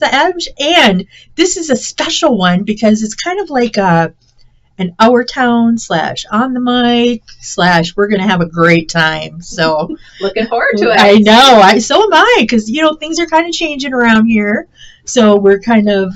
the Ebsch, and this is a special one because it's kind of like an Our Town / on the mic / we're going to have a great time. So looking forward to it. I know. So am I, because, things are kind of changing around here. So we're kind of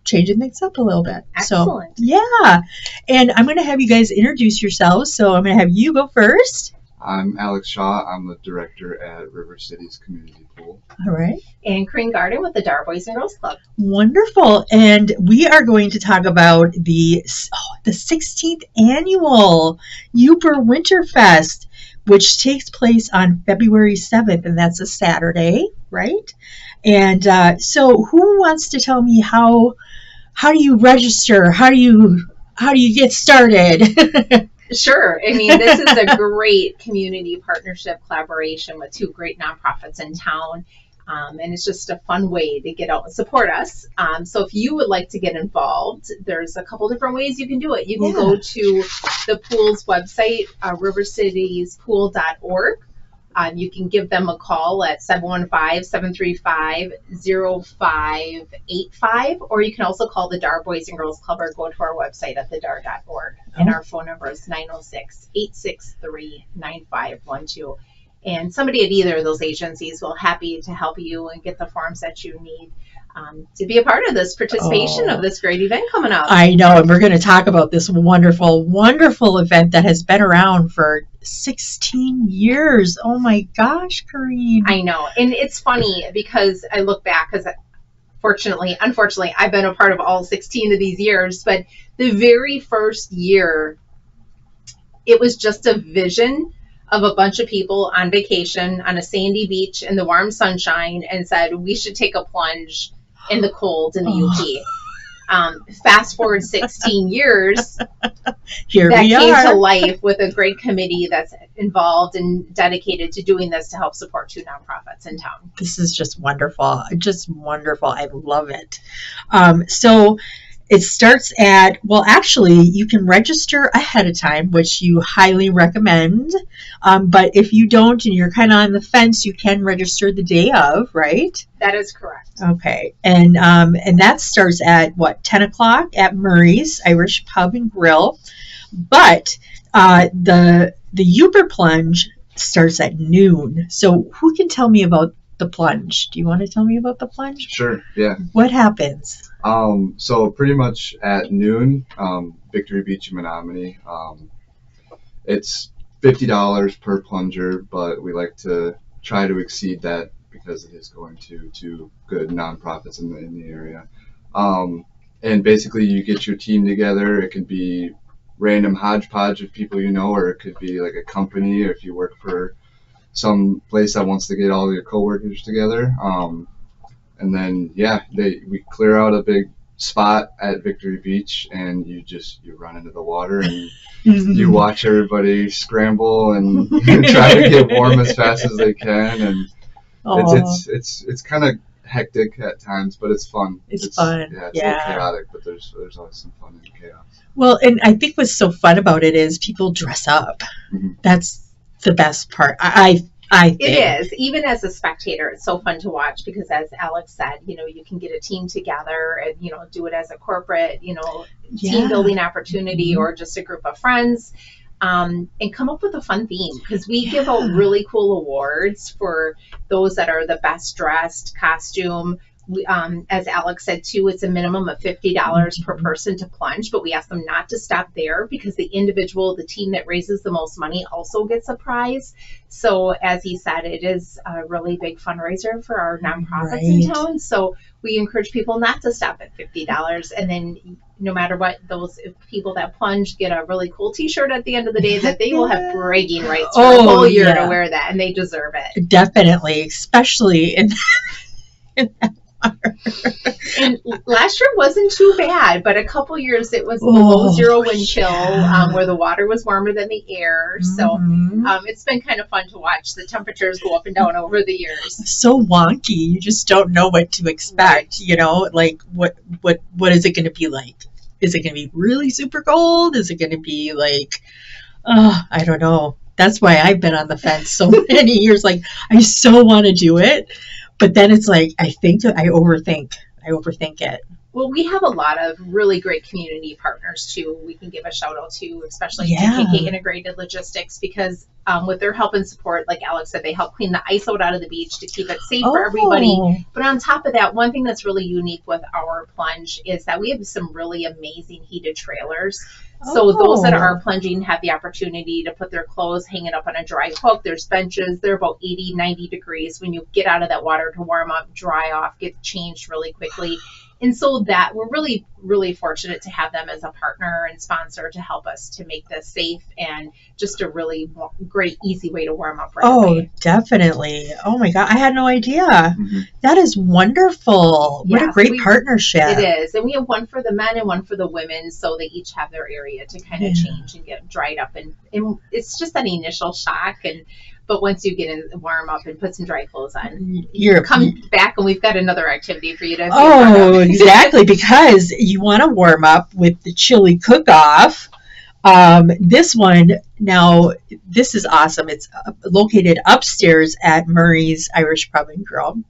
changing things up a little bit. Excellent. So, yeah. And I'm going to have you guys introduce yourselves. So I'm going to have you go first. I'm Alex Shaw. I'm the director at River City's Community Pool. All right. And Corinne Garden with the Dar Boys and Girls Club. Wonderful. And we are going to talk about the 16th annual Uper Winterfest, which takes place on February 7th, and that's a Saturday, right? And so who wants to tell me how do you register? How do you get started? Sure. I mean, this is a great community partnership collaboration with 2 great nonprofits in town. And it's just a fun way to get out and support us. So if you would like to get involved, there's a couple different ways you can do it. You can go to the pool's website, rivercitiespool.org. You can give them a call at 715-735-0585, or you can also call the Dar Boys and Girls Club or go to our website at thedar.org. And our phone number is 906-863-9512. And somebody at either of those agencies will happy to help you and get the forms that you need to be a part of this participation of this great event coming up. I know, and we're going to talk about this wonderful, wonderful event that has been around for 16 years. Oh my gosh, Corinne. I know, and it's funny because I look back, because unfortunately, I've been a part of all 16 of these years, but the very first year, it was just a vision of a bunch of people on vacation on a sandy beach in the warm sunshine and said, we should take a plunge in the cold in the UP. Fast forward 16 years, Here that we came are. to life with a great committee that's involved and dedicated to doing this to help support 2 nonprofits in town. This is just wonderful. Just wonderful. I love it. So it starts at, well, actually, you can register ahead of time, which you highly recommend. But if you don't and you're kind of on the fence, you can register the day of, right? That is correct. Okay. And that starts at, 10 o'clock at Murray's Irish Pub and Grill. But the Uper Plunge starts at noon. So who can tell me about the plunge? Do you want to tell me about the plunge? Sure, yeah. What happens? So pretty much at noon, Victory Beach in Menominee, it's $50 per plunger, but we like to try to exceed that because it is going to 2 good nonprofits in the area. And basically you get your team together. It can be random hodgepodge of people you know, or it could be like a company, or if you work for some place that wants to get all your coworkers together. And then, we clear out a big spot at Victory Beach, and you run into the water, and you watch everybody scramble and try to get warm as fast as they can. And it's kind of hectic at times, but it's fun. It's fun. Yeah, it's a little chaotic, but there's always some fun in chaos. Well, and I think what's so fun about it is people dress up. Mm-hmm. That's the best part. I think. It is. Even as a spectator, it's so fun to watch because, as Alex said, you can get a team together and, do it as a corporate, team building opportunity, or just a group of friends, and come up with a fun theme, because we give out really cool awards for those that are the best dressed costume. We, as Alex said too, it's a minimum of $50 per person to plunge, but we ask them not to stop there, because the team that raises the most money also gets a prize. So as he said, it is a really big fundraiser for our nonprofits in town. So we encourage people not to stop at $50. And then no matter what, those people that plunge get a really cool t-shirt at the end of the day that they will have bragging rights for a whole year to wear that, and they deserve it. Definitely, especially in that. And last year wasn't too bad, but a couple years it was below zero wind chill, where the water was warmer than the air. So it's been kind of fun to watch the temperatures go up and down over the years. So wonky. You just don't know what to expect, like what is it going to be like? Is it going to be really super cold? Is it going to be like, I don't know. That's why I've been on the fence so many years. Like, I so want to do it. But then it's like, I overthink. I overthink it. Well, we have a lot of really great community partners too. We can give a shout out to, especially Yeah. GKK Integrated Logistics, because with their help and support, like Alex said, they help clean the ice out of the beach to keep it safe for everybody. But on top of that, one thing that's really unique with our plunge is that we have some really amazing heated trailers. So those that are plunging have the opportunity to put their clothes, hang it up on a dry hook. There's benches. They're about 80, 90 degrees when you get out of that water to warm up, dry off, get changed really quickly. And so that we're really, really fortunate to have them as a partner and sponsor to help us to make this safe and just a really great, easy way to warm up right away. Definitely. Oh my God. I had no idea. Mm-hmm. That is wonderful. What a great partnership. It is. And we have one for the men and one for the women. So they each have their area to kind of change and get dried up. And it's just that initial shock. But once you get in, warm up and put some dry clothes on, you come back and we've got another activity for you to. Oh, exactly, because you want to warm up with the chili cook-off. This one, now, this is awesome. It's located upstairs at Murray's Irish Pub and Grill.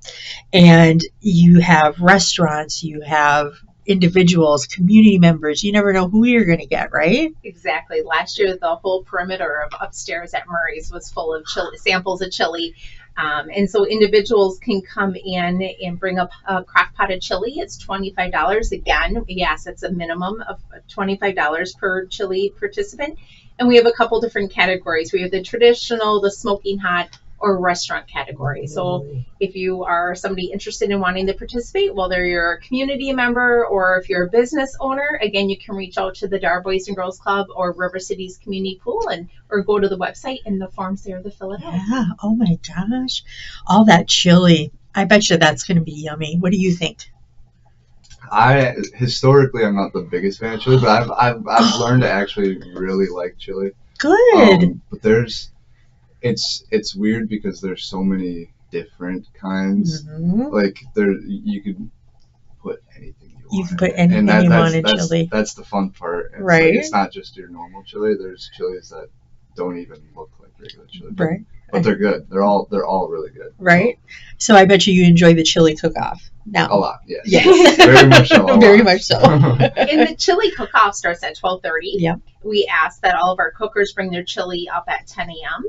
And you have restaurants, you have individuals, community members. You never know who you're going to get, right? Exactly. Last year, the whole perimeter of upstairs at Murray's was full of samples of chili. And so individuals can come in and bring up a crock pot of chili. It's $25. Again, yes, it's a minimum of $25 per chili participant. And we have a couple different categories. We have the traditional, the smoking hot, or restaurant category. So if you are somebody interested in wanting to participate, whether you're a community member or if you're a business owner, again, you can reach out to the Dar Boys and Girls Club or River Cities Community Pool or go to the website and the forms there to fill it out. Yeah. Oh my gosh. All that chili. I bet you that's going to be yummy. What do you think? Historically, I'm not the biggest fan of chili, but I've learned to actually really like chili. Good. But it's weird because there's so many different kinds. Mm-hmm. Like you could put anything you want. You can put anything you want in chili. That's the fun part. Right. It's not just your normal chili. There's chilies that don't even look like regular chili. Right. But they're good. They're all really good. Right. So I bet you enjoy the chili cook-off. Now. A lot, yes. Yes. Very much so. Very much so. And the chili cook-off starts at 12:30. Yep. We ask that all of our cookers bring their chili up at 10 a.m.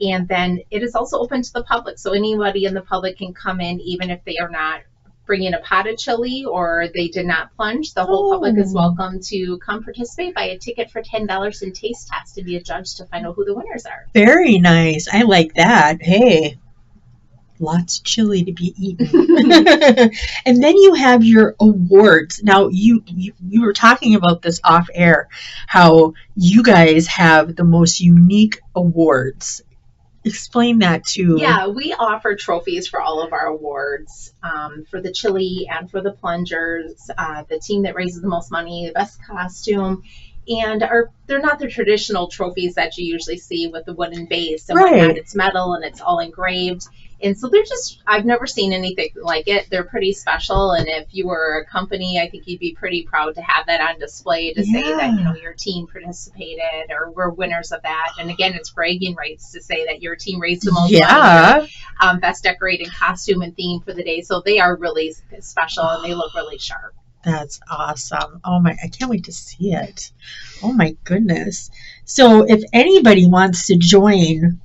And then it is also open to the public. So anybody in the public can come in, even if they are not bringing a pot of chili or they did not plunge. The whole public is welcome to come participate, buy a ticket for $10 and taste test to be a judge to find out who the winners are. Very nice. I like that. Hey, lots of chili to be eaten. And then you have your awards. Now, you were talking about this off air, how you guys have the most unique awards. Explain that too. Yeah, we offer trophies for all of our awards, for the chili and for the plungers, the team that raises the most money, the best costume. And they're not the traditional trophies that you usually see with the wooden base and whatnot. It's metal and it's all engraved. And so I've never seen anything like it. They're pretty special. And if you were a company, I think you'd be pretty proud to have that on display to say that, your team participated or were winners of that. And again, it's bragging rights to say that your team raised the most money. Best decorated costume and theme for the day. So they are really special and they look really sharp. That's awesome. Oh my, I can't wait to see it. Oh my goodness. So if anybody wants to join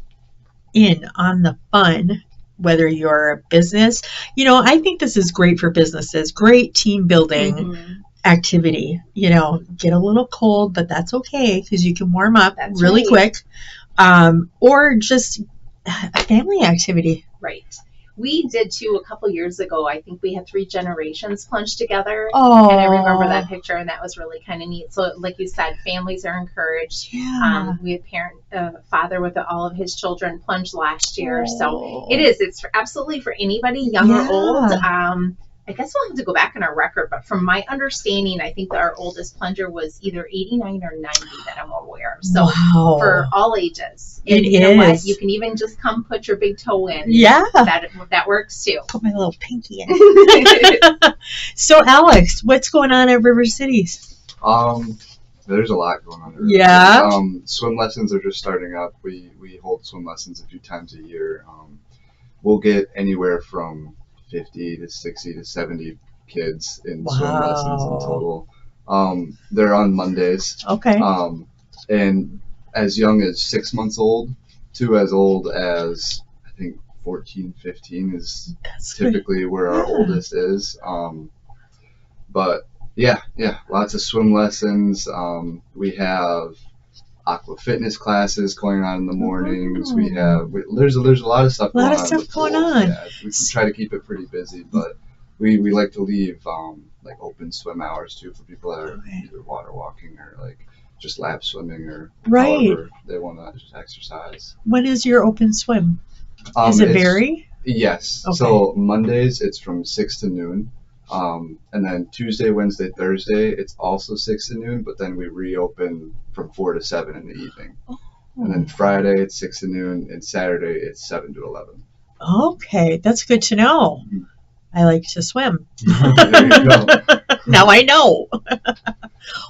in on the fun, whether you're a business, I think this is great for businesses, great team building activity. Get a little cold, but that's okay because you can warm up really quick. Or just a family activity. Right. We did too a couple years ago. I think we had 3 generations plunged together. Oh. And I remember that picture, and that was really kind of neat. So, like you said, families are encouraged. Yeah. We had father with all of his children plunged last year. So it's absolutely for anybody, young or old. I guess we'll have to go back in our record, but from my understanding, I think our oldest plunger was either 89 or 90 that I'm aware of. So for all ages. And you know what? You can even just come put your big toe in. Yeah. That works too. Put my little pinky in. So Alex, what's going on at River Cities? There's a lot going on. Yeah. Swim lessons are just starting up. We hold swim lessons a few times a year. We'll get anywhere from 50 to 60 to 70 kids in swim lessons in Wow. total. They're on Mondays. Okay. And as young as 6 months old to as old as I think 14, 15 is That's good. typically where our Yeah. oldest is. But yeah, lots of swim lessons. We have aqua fitness classes going on in the mornings. There's a lot of stuff A lot going of on. stuff in the going pool. on. Yeah, we try to keep it pretty busy, but we like to leave like open swim hours too for people that are Okay. either water walking or like just lap swimming or Right. however they want to just exercise. When is your open swim? Does it It's- vary? Yes. Okay. So Mondays it's from 6 to noon. And then Tuesday, Wednesday, Thursday, it's also 6 to noon, but then we reopen from 4 to 7 in the evening. And then Friday, it's 6 to noon, and Saturday, it's 7 to 11. Okay, that's good to know. I like to swim. There you go. Now I know.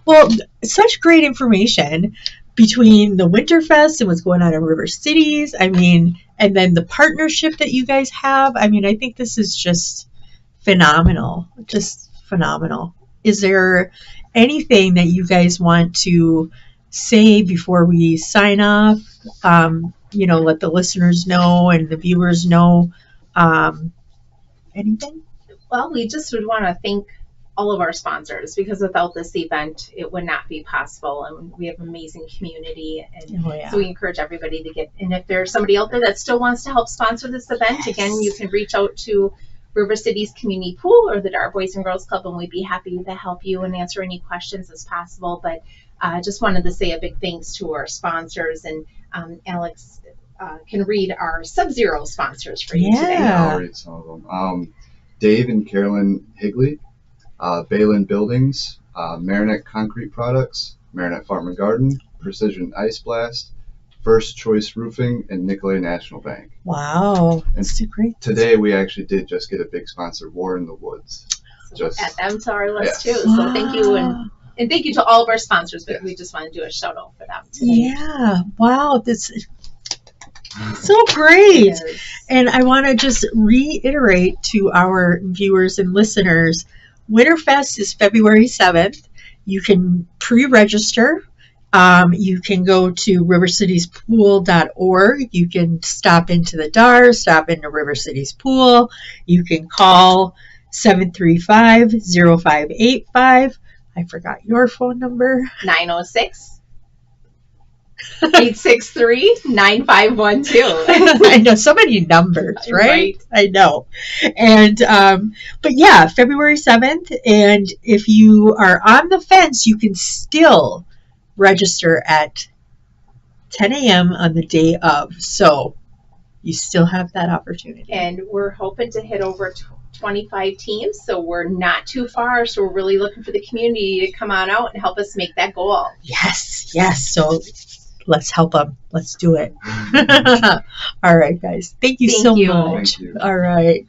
Well, such great information between the Winterfest and what's going on in River Cities. I mean, and then the partnership that you guys have. I mean, I think this is just phenomenal. Just phenomenal. Is there anything that you guys want to say before we sign off? Let the listeners know and the viewers know. Anything? Well, we just would want to thank all of our sponsors, because without this event, it would not be possible. And we have an amazing community. And Oh, yeah. so we encourage everybody to get, and if there's somebody out there that still wants to help sponsor this event, Yes. again, you can reach out to River Cities Community Pool or the Dar Boys and Girls Club, and we'd be happy to help you and answer any questions as possible. But I just wanted to say a big thanks to our sponsors, and Alex can read our Sub-Zero sponsors for you today. Yeah. I'll read some of them. Dave and Carolyn Higley, Balin Buildings, Marinette Concrete Products, Marinette Farm and Garden, Precision Ice Blast, First Choice Roofing, and Nicolay National Bank. Wow. That's great. Today we actually did just get a big sponsor, War in the Woods. So add them to our list Yes. too. So thank you, and thank you to all of our sponsors, but we just want to do a shout out for them today. Yeah. Wow. That's so great. Yes. And I want to just reiterate to our viewers and listeners, Winterfest is February 7th. You can pre-register. You can go to rivercitiespool.org. You can stop into the DAR, stop into River Cities Pool. You can call 735-0585. I forgot your phone number. 906-863-9512. I know so many numbers, right? I know. And but yeah, February 7th, and if you are on the fence, you can still register at 10 a.m. on the day of. So you still have that opportunity. And we're hoping to hit over 25 teams, so we're not too far. So we're really looking for the community to come on out and help us make that goal. Yes. So let's help them. Let's do it. All right, guys. Thank you so you. much. Thank you. All right.